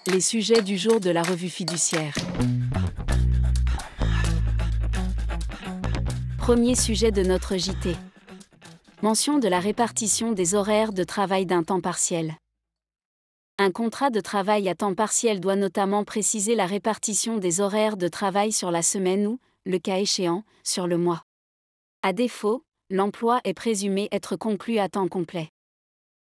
Les sujets du jour de la revue fiduciaire. Premier sujet de notre JT. Mention de la répartition des horaires de travail d'un temps partiel. Un contrat de travail à temps partiel doit notamment préciser la répartition des horaires de travail sur la semaine ou, le cas échéant, sur le mois. À défaut, l'emploi est présumé être conclu à temps complet.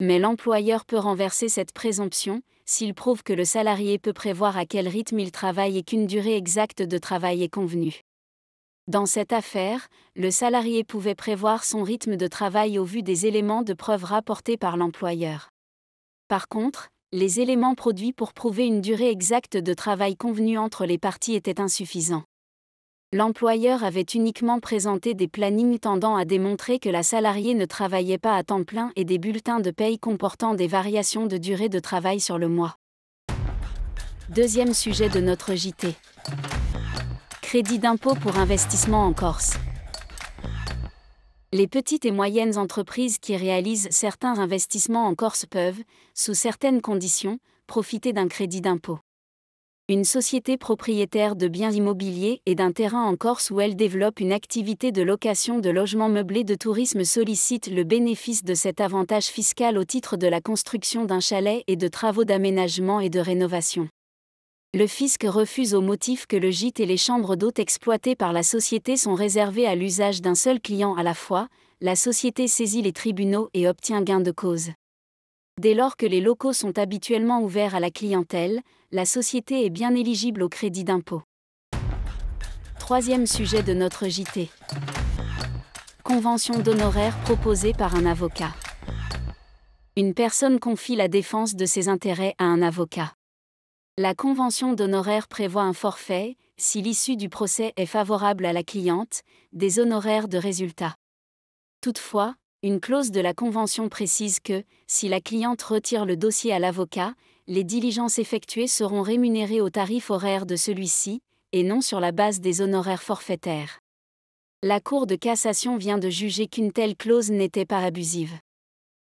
Mais l'employeur peut renverser cette présomption, s'il prouve que le salarié peut prévoir à quel rythme il travaille et qu'une durée exacte de travail est convenue. Dans cette affaire, le salarié pouvait prévoir son rythme de travail au vu des éléments de preuve rapportés par l'employeur. Par contre, les éléments produits pour prouver une durée exacte de travail convenue entre les parties étaient insuffisants. L'employeur avait uniquement présenté des plannings tendant à démontrer que la salariée ne travaillait pas à temps plein et des bulletins de paye comportant des variations de durée de travail sur le mois. Deuxième sujet de notre JT. Crédit d'impôt pour investissement en Corse. Les petites et moyennes entreprises qui réalisent certains investissements en Corse peuvent, sous certaines conditions, profiter d'un crédit d'impôt. Une société propriétaire de biens immobiliers et d'un terrain en Corse où elle développe une activité de location de logements meublés de tourisme sollicite le bénéfice de cet avantage fiscal au titre de la construction d'un chalet et de travaux d'aménagement et de rénovation. Le fisc refuse au motif que le gîte et les chambres d'hôtes exploitées par la société sont réservés à l'usage d'un seul client à la fois. La société saisit les tribunaux et obtient gain de cause. Dès lors que les locaux sont habituellement ouverts à la clientèle, la société est bien éligible au crédit d'impôt. Troisième sujet de notre JT. Convention d'honoraires proposée par un avocat. Une personne confie la défense de ses intérêts à un avocat. La convention d'honoraires prévoit un forfait, si l'issue du procès est favorable à la cliente, des honoraires de résultat. Toutefois, une clause de la convention précise que, si la cliente retire le dossier à l'avocat, les diligences effectuées seront rémunérées au tarif horaire de celui-ci, et non sur la base des honoraires forfaitaires. La Cour de cassation vient de juger qu'une telle clause n'était pas abusive.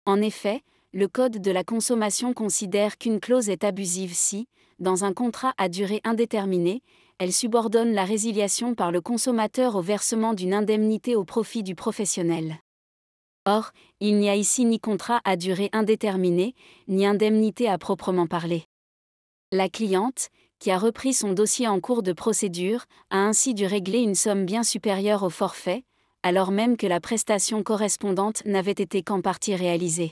En effet, le Code de la consommation considère qu'une clause est abusive si, dans un contrat à durée indéterminée, elle subordonne la résiliation par le consommateur au versement d'une indemnité au profit du professionnel. Or, il n'y a ici ni contrat à durée indéterminée, ni indemnité à proprement parler. La cliente, qui a repris son dossier en cours de procédure, a ainsi dû régler une somme bien supérieure au forfait, alors même que la prestation correspondante n'avait été qu'en partie réalisée.